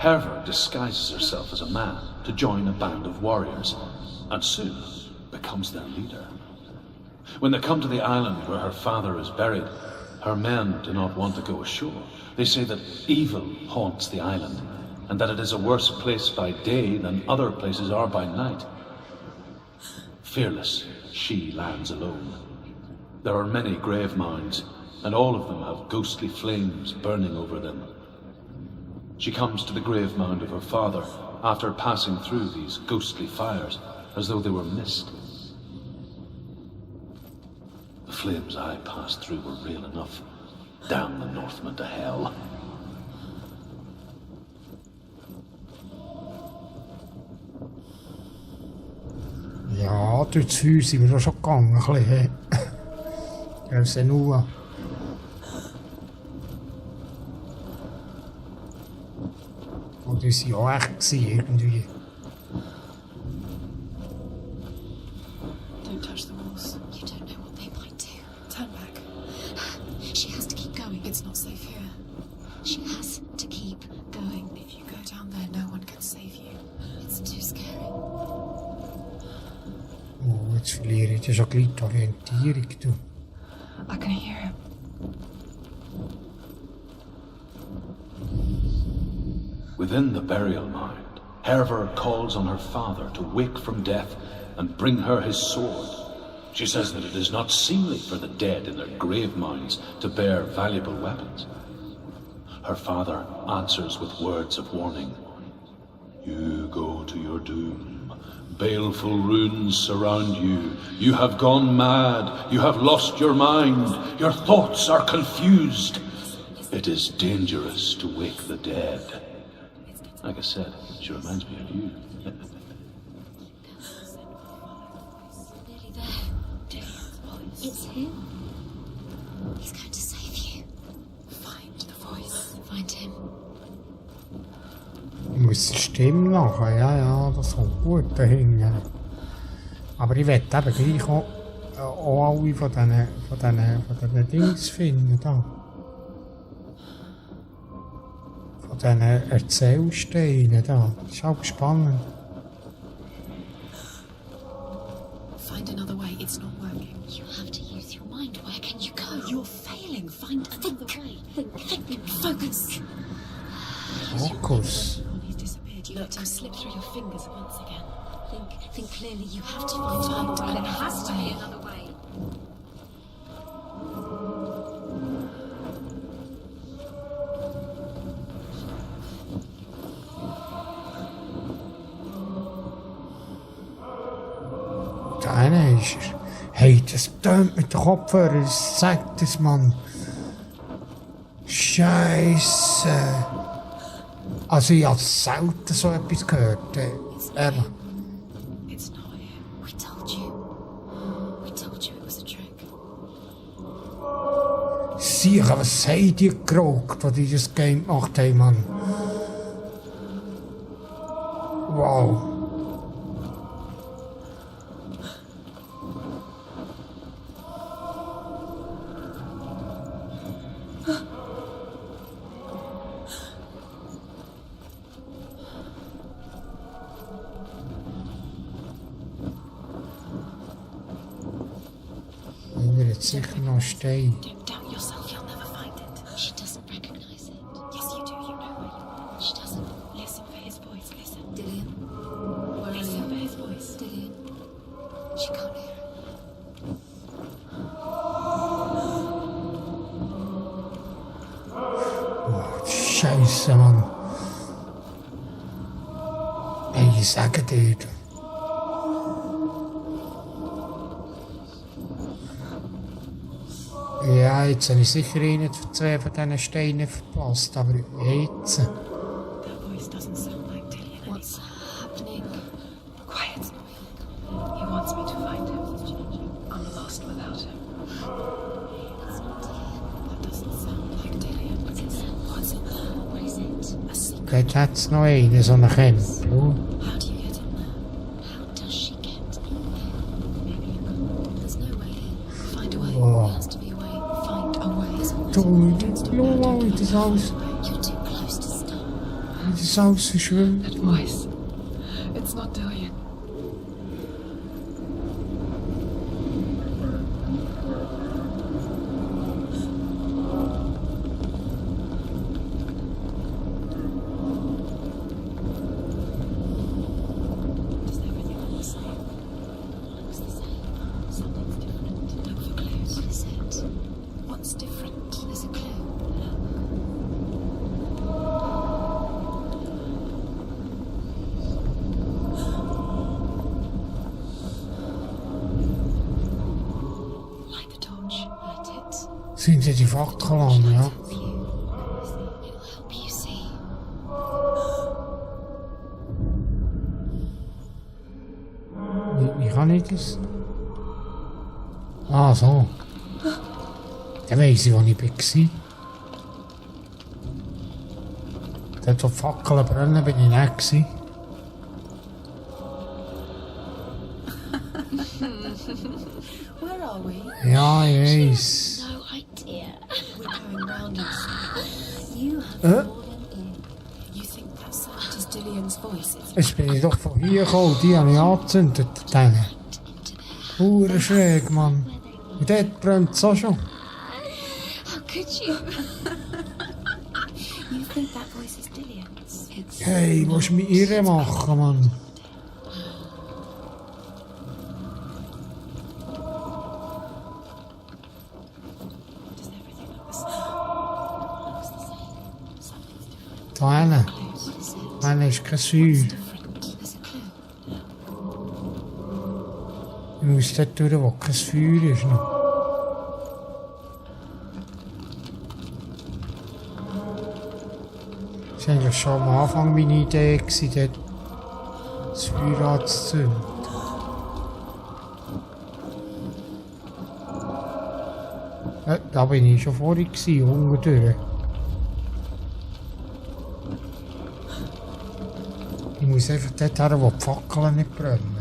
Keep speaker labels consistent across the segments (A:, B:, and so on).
A: Herver disguises herself as a man to join a band of warriors, and soon becomes their leader. When they come to the island where her father is buried, her men do not want to go ashore. They say that evil haunts the island, and that it is a worse place by day than other places are by night. Fearless, she lands alone. There are many grave mounds, and all of them have ghostly flames burning over them. She comes to the grave mound of her father after passing through these ghostly fires, as though they were mist. The flames I passed through were real enough. Damn the Northmen to hell.
B: Ja, durch das Haus sind wir da schon gegangen, ein bisschen. Gell, Senua. Und das war ja echt irgendwie.
C: Don't touch the walls. You don't know what they might do. Turn back. She has to keep going. It's not safe here. She has to keep going. If you go down there, no one can save you. It's too scary.
B: Oh, jetzt verliere ich schon gleich die Orientierung. Du.
C: I can hear him.
A: Within the burial mound, Herver calls on her father to wake from death and bring her his sword. She says that it is not seemly for the dead in their grave mounds to bear valuable weapons. Her father answers with words of warning. You go to your doom. Baleful runes surround you. You have gone mad. You have lost your mind. Your thoughts are confused. It is dangerous to wake the dead. Like I said, she reminds me of you.
C: Nearly there. It's him. He's going to save you. Find the voice. Find him.
B: Ich muss die Stimme machen, ja, das kommt gut dahin. Aber ich will eben gleich auch alle von diesen Dings finden. Da. Von diesen Erzählsteinen. Da. Das ist auch spannend.
C: Find another way. It's not working. You have to use your mind. Where can you go? You're failing. Find another way. Think. Focus.
B: Fokus.
C: He's disappeared. You let him slip through your fingers once again. Think clearly. You have to find time. There has to be another way.
B: Der eine ist er. Hey, das tönt mit den Kopfhörern. Das sagt das, Mann. Scheisse. Also ich habe selten so etwas gehört. Ehrlich.
C: It's not him. We told you. We told you it was a trick.
B: Sicher, was haben die gerockt, als die das Game gemacht haben, Mann? Wow. Sicher noch stehen.
C: Don't doubt yourself, you'll never find it. She doesn't recognize it. Yes, you do, you know it. She doesn't. Listen for his voice, listen. Dillian? Listen for his voice. Dillian? She can't hear it.
B: Oh, Scheiße, Mann. Hey, ich sage dir. Ja, jetzt habe ich sicher einen von zwei von diesen Steinen verpasst, aber jetzt...
C: That voice doesn't sound like Dillian. What's happening? Quiet. He wants me to find him. I'm lost without him. It's not Dillian. That doesn't sound like Dillian. What's in there? What is it? A secret.
B: Vielleicht hat es noch einen, so einen Kämpfer.
C: How do you get in there? How does she get in there? Maybe you can't. There's no way in. Find a way.
B: Oh.
C: There has to be a way. Find a way.
B: Du, schau mal, das alles.
C: You're too close to stop.
B: das alles verschwimmt.
C: That voice. It's not Dillian. Does everything look the same? Looks the same. Something's different. Look for clues. What is it? What's different? There's a clue. Light the torch. Light it.
B: Sind sie die Fackel an, ja?
C: Help you. It'll help you see.
B: Wie kann ich das? Ah, so. Dann weiss ich, wo ich war. Dort, wo die Fackeln brennen, bin ich nicht gewesen.
C: Where are we?
B: Ja, ich weiss.
D: No idea.
C: We're going round in circles.
D: You have
B: Äh?
D: fallen in.
C: You think that sound is Dillian's voice? It's
B: Jetzt bin ich doch von hier gekommen, die habe ich angezündet. Denen. Hure schräg, Mann. Und dort brennt es auch schon.
D: How could you? You think that voice is Dillian's? It's
B: Hey, willst du mich irre machen, Mann?
C: Does everything look the same? Looks the same. Something's different.
B: Da hinten.
C: Clues. What is it?
B: Da hinten ist kein Feuer.
C: Different. There's a clue.
B: Ich muss dort durch, wo kein Feuer ist. Noch. Das war eigentlich schon am Anfang meine Idee, dort das Feuer anzuzünden. Da bin ich schon vorher, unten durch. Ich muss einfach dort her, wo die Fackeln nicht brennen.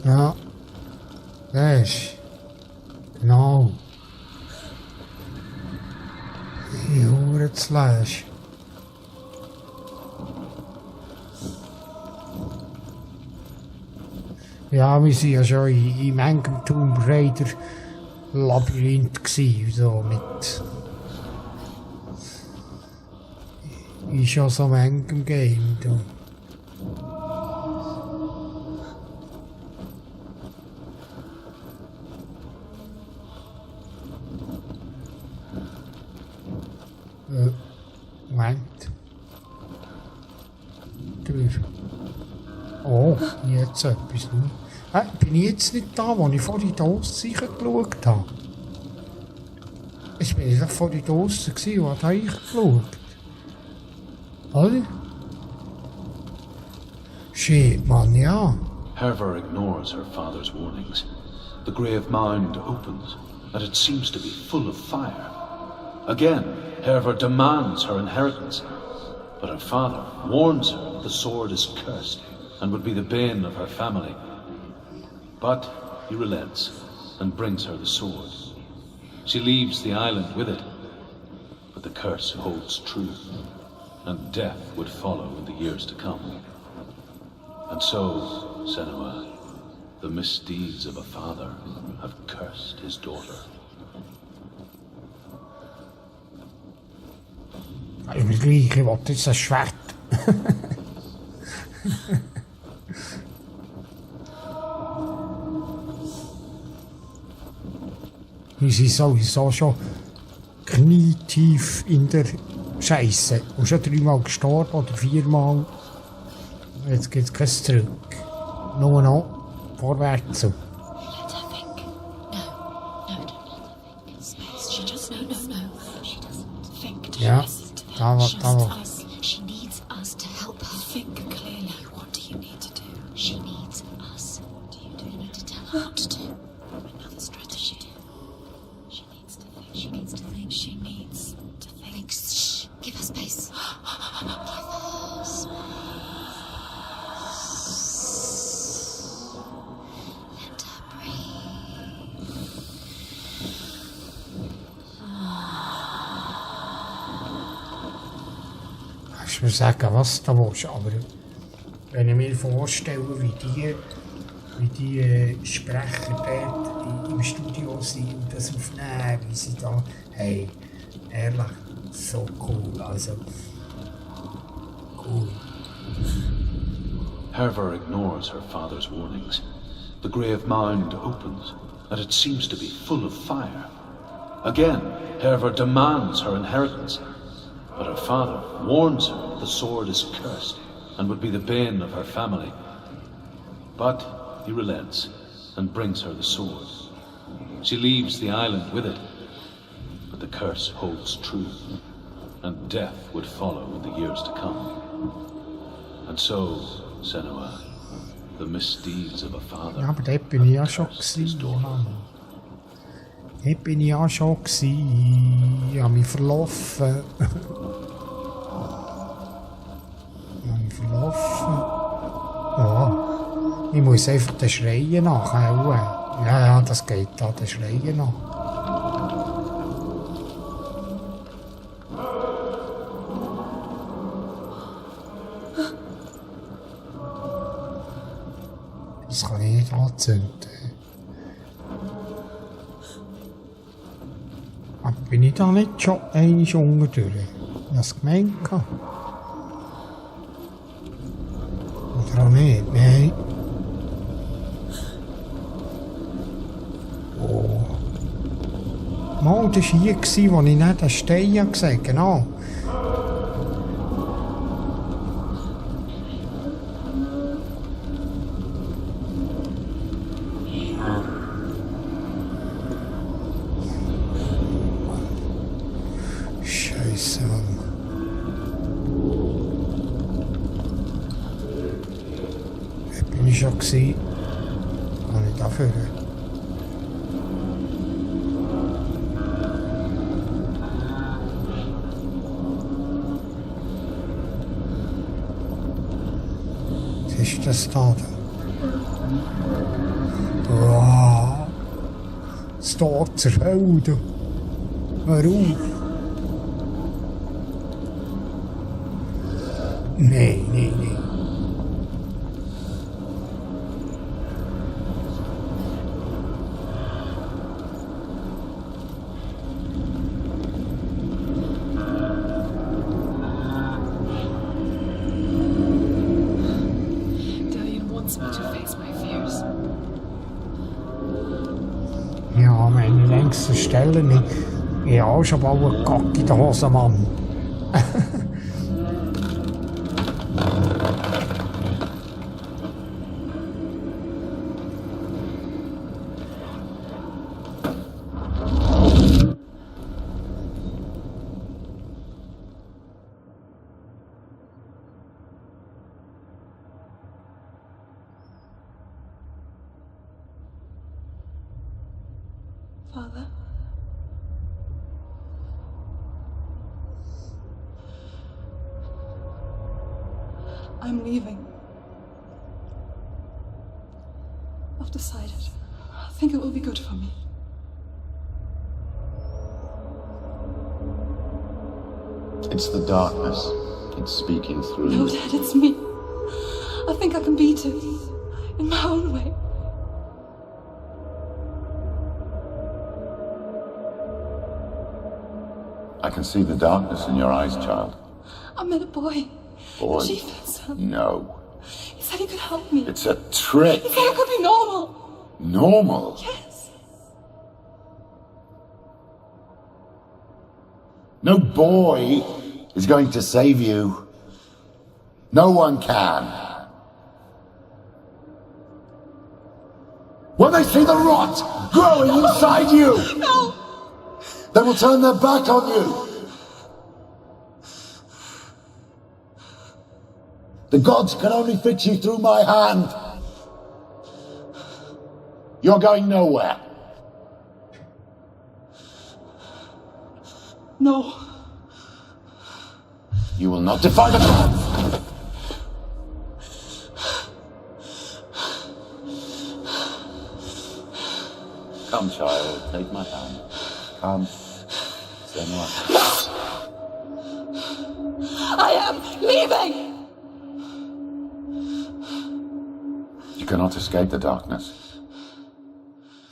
B: Ja, das ist genau. Die Hure zu Fleisch. Ja, wir waren ja schon in manchem Tomb Raider Labyrinth gsi, so mit. Ist schon so manchem Game, du. Moment. Durch. Oh, jetzt etwas. Bin ich jetzt nicht da, wo ich vor die Dose geschaut habe? Ich bin doch vor die Dose und habe da reingeschaut. Oder? Shit, Mann, ja.
A: Herver ignores her father's warnings. The grave mound opens, and it seems to be full of fire. Again, Herver demands her inheritance, but her father warns her the sword is cursed and would be the bane of her family. But he relents and brings her the sword. She leaves the island with it, but the curse holds true, and death would follow in the years to come. And so, Senua, the misdeeds of a father have cursed his daughter.
B: Ich will gleich, ich wollte jetzt das Schwert. Wir sind sowieso schon knietief in der Scheiße. Und schon 3-mal gestorben oder 4-mal. Jetzt gibt es kein Zurück. Nur noch vorwärts.
C: Let her think. No, don't let her think. Space. She just no. She doesn't think.
B: Ja,
C: Listen to
B: da
C: them.
B: war,
C: Just
B: da war.
C: us.
D: She needs us to help her.
C: Think clearly. What do you need to do?
D: She needs us.
C: What do you do?
D: You need to tell her what to do.
C: Another strategy. She needs to think.
D: She needs to think.
C: She needs to think.
D: Shh. Give her space. Give her space.
B: kannst mir sagen, was du willst, aber wenn ich mir vorstelle, wie die Sprecher dort im Studio sind und das aufnehmen, wie sie da, hey, ehrlich, so cool, also, cool.
A: Herver ignores her father's warnings. The grave mound opens, and it seems to be full of fire. Again, Herver demands her inheritance, but her father warns her the sword is cursed and would be the bane of her family. But he relents and brings her the sword. She leaves the island with it, but the curse holds true, and death would follow in the years to come. And so, Senua, the misdeeds of a father.
B: Ja, aber dort bin ich ja schon gewesen, Mann. Dort bin ich ja schon gewesen. Ich habe mich verlaufen. Ja, ich muss einfach den Schreien nachhauen. Ja, das geht da, den Schreien nach. Das kann ich nicht anzünden. Aber bin ich da nicht schon einmal unten durch? Ich habe es gemeint. Oder auch nicht? Nein. Oh. Mal, das war hier, wo ich nicht den Stein gesehen habe. Genau. Scheiße, Mann. Dort bin ich schon gewesen. Kann ich dafür? Was ist das da? Wow. Es steht zur Hölle. Hör auf. Nein, nein, nein.
C: Dillion wants me to face my fears.
B: Ja, meine längsten Stellen. Ich habe auch schon bald einen Kack in der Hose, Mann.
C: Father? I'm leaving. I've decided. I think it will be good for me.
E: It's the darkness. It's speaking through
C: No,
E: you.
C: Dad, it's me. I think I can beat it. In my own way.
E: I can see the darkness in your eyes, child.
C: I met a boy.
E: Boy?
C: The chief himself.
E: No.
C: He said he could help me.
E: It's a trick.
C: He said I could be normal.
E: Normal?
C: Yes.
E: No boy is going to save you. No one can. When they see the rot growing inside you,
C: No.
E: they will turn their back on you. The gods can only fit you through my hand. You're going nowhere.
C: No.
E: You will not defy the gods. Come, child, take my hand. Come. Senua.
C: I am leaving!
E: You cannot escape the darkness.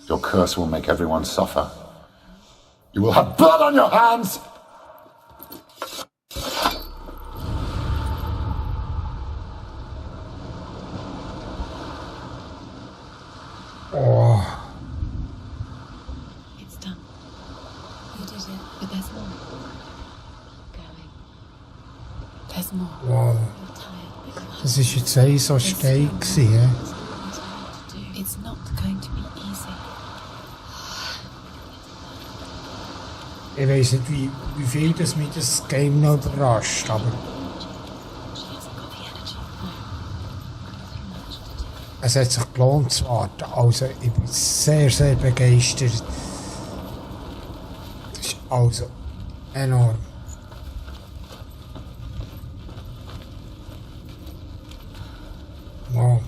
E: Your curse will make everyone suffer. You will have blood on your hands!
B: Oh,
C: It's done. You did it, but there's more. Going. There's more.
B: wow.
C: You're tired, but you
B: Das ist jetzt so steil gewesen, hä?
C: It's not going to be easy.
B: Ich weiss nicht, wie viel das mich das Game noch überrascht, aber
C: She hasn't got the energy.
B: es hat sich gelohnt zu warten. Also, ich bin sehr, sehr begeistert. Das ist also enorm. Wow.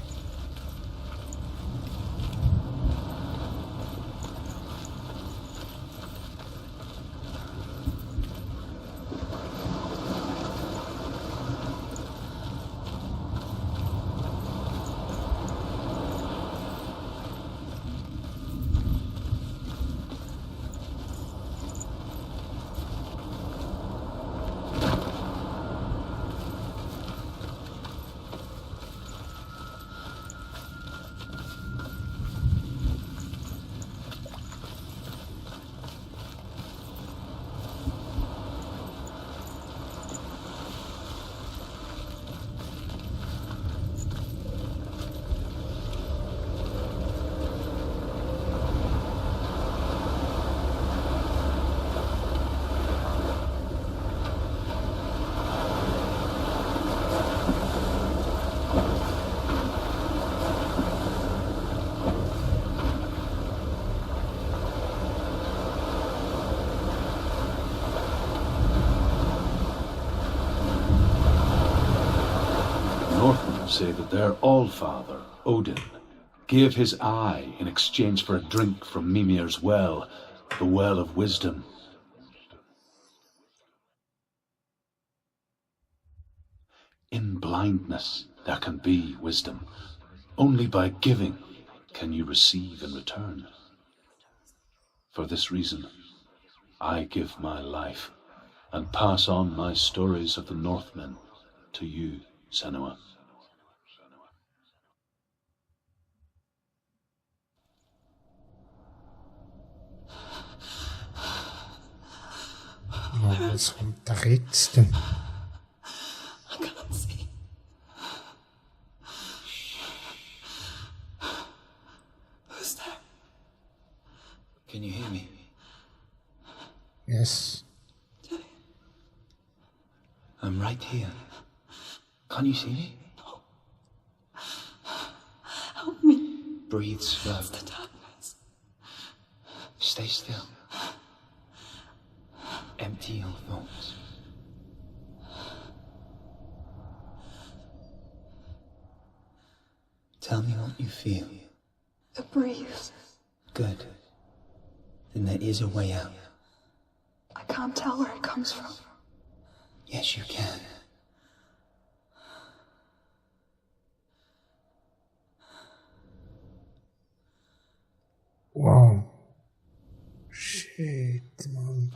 A: Northmen say that their Allfather, Odin, gave his eye in exchange for a drink from Mimir's well, the Well of Wisdom. In blindness there can be wisdom. Only by giving can you receive in return. For this reason, I give my life and pass on my stories of the Northmen to you, Senua.
B: Ja, was kommt da jetzt?
C: I can't see. Who's there?
F: Can you hear me?
B: Yes.
F: I'm right here. Can't you see me?
C: Help me.
F: Breathe slow.
C: It's the darkness.
F: Stay still. Empty your thoughts. Tell me what you feel.
C: The breeze.
F: Good. Then there is a way out.
C: I can't tell where it comes from.
F: Yes, you can.
B: Wow. Shit, man.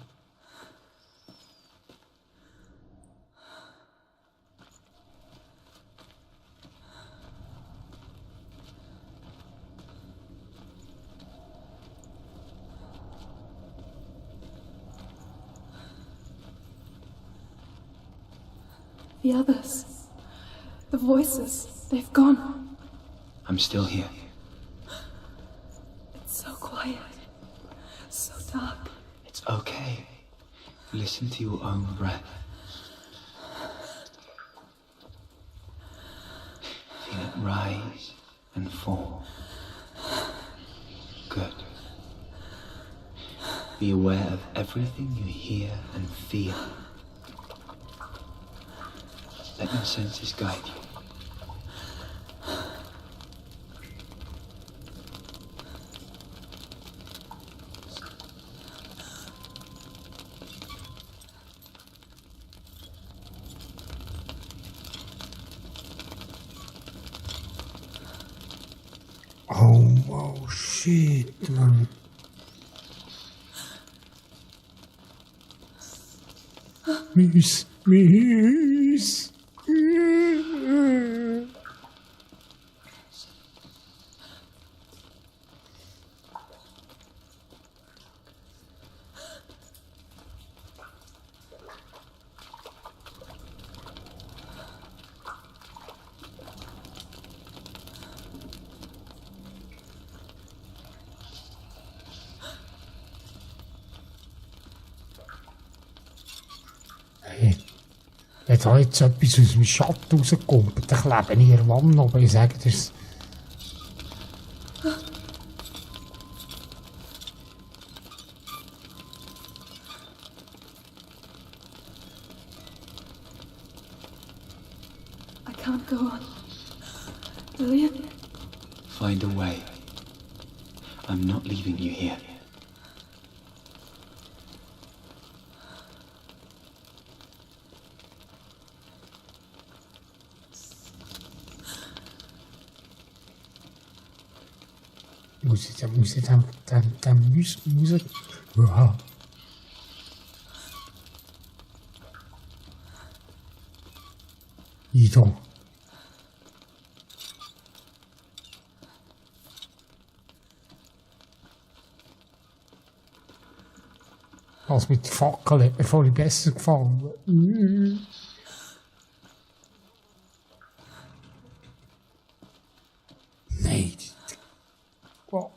C: The others. The voices. They've gone.
F: I'm still here.
C: It's so quiet. So dark.
F: It's okay. Listen to your own breath. Feel it rise and fall. Good. Be aware of everything you hear and feel. Let your senses guide you.
B: Shit, man. Mus. Hey, jetzt habe ich etwas aus dem Schatten rausgekumpelt. Ich lebe in ihrer Wand oben, ich sage dir's.
C: I can't go on. Lillian?
F: Find a way. I'm not leaving you here.
B: Muss ich dann Musik. Ja. Hier. Als mit Fackel hat mir voll besser gefallen. Nein. Wow.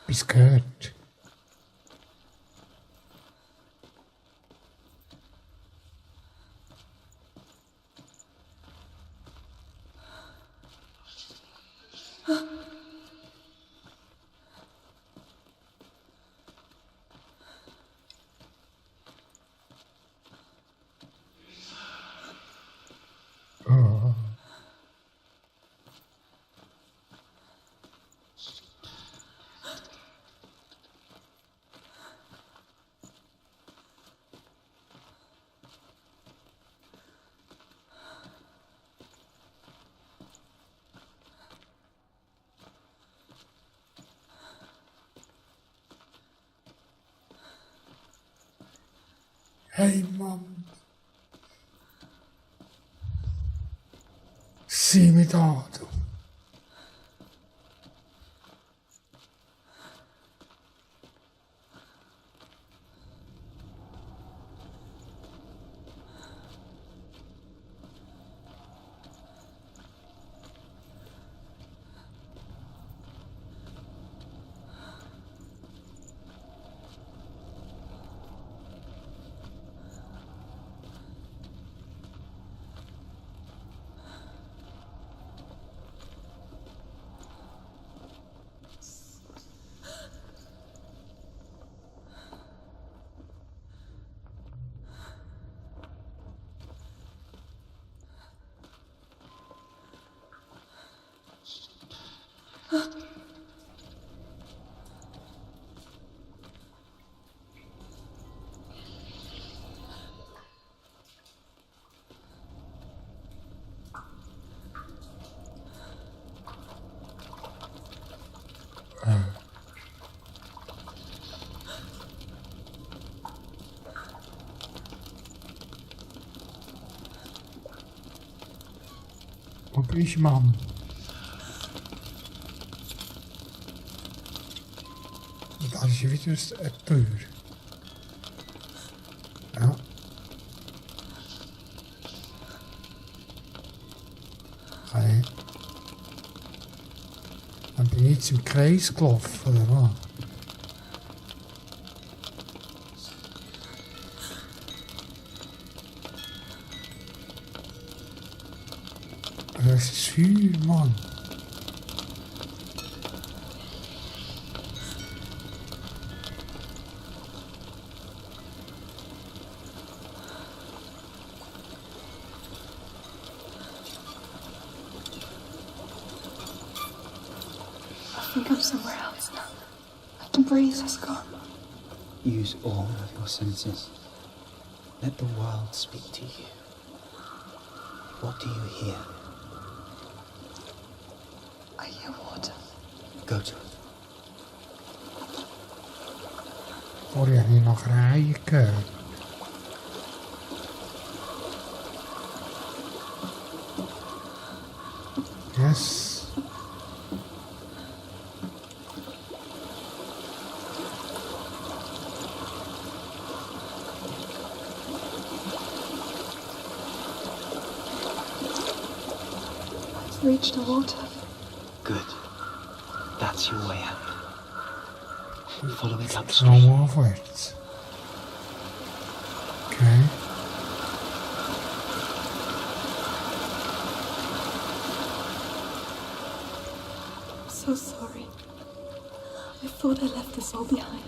B: Etwas gehört. Oh. Hey Mann. Sieh mich da, du. Wo bin ich, Mann? Und da ist wieder eine Tür. Ja. Okay. Dann bin ich jetzt im Kreis gelaufen, oder was? Das ist viel, Mann.
C: think I'm somewhere else now. The breeze has gone.
F: Use all of your senses. Let the world speak to you. What do you hear?
C: I hear water.
F: Go to it.
B: Hoor je hier nog rijken? Yes.
C: I've reached the water.
F: Good. That's your way out. Follow it
B: No
F: upstream.
B: more words. Okay.
C: I'm so sorry. I thought I left this all behind.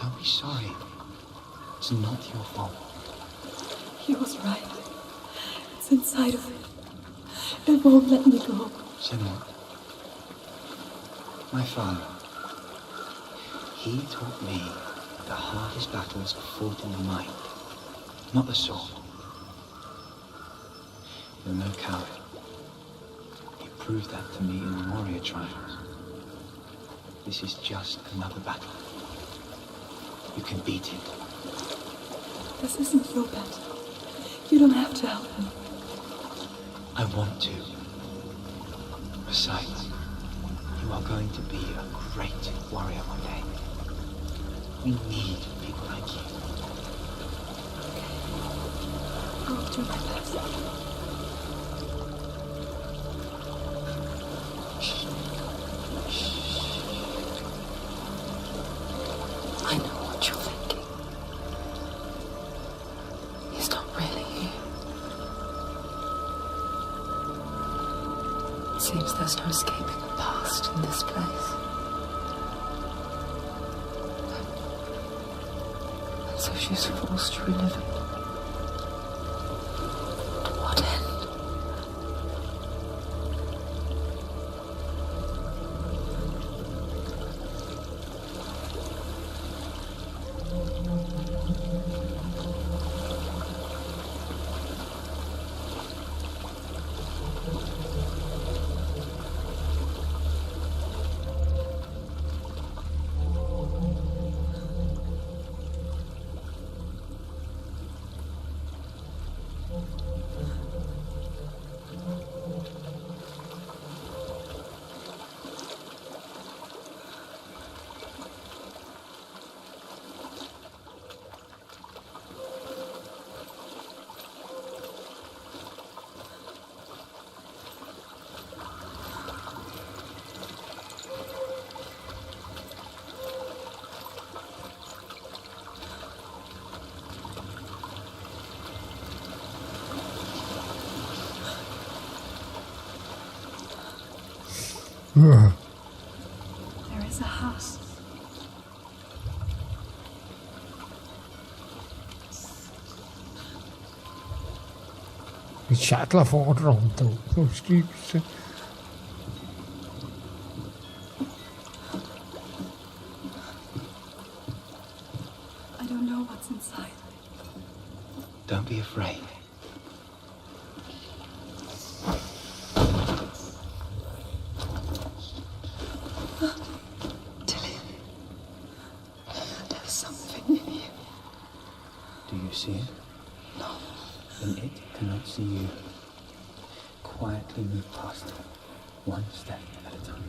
F: Don't be sorry. It's not your fault.
C: He was right. It's inside of me. It won't let me go.
F: Senua. My father. He taught me the hardest battles are fought in the mind, not the sword. You're no coward. You proved that to me in the warrior trials. This is just another battle. You can beat it.
C: This isn't your battle. You don't have to help him.
F: I want to. Besides, you are going to be a great warrior one day. We need people like you.
C: I'll do my best. I know what you're thinking. He's not really here. It seems there's no escaping the past in this place. And so she's forced to relive it. To what end?
B: Ugh.
C: There is a house.
B: Die schattelen voor rond ook. Zo stuurt ze.
C: I don't know what's inside.
F: Don't be afraid.
C: Tilly, there's something in you.
F: Do you see it?
C: No.
F: Then it cannot see you. Quietly move past it, one step at a time.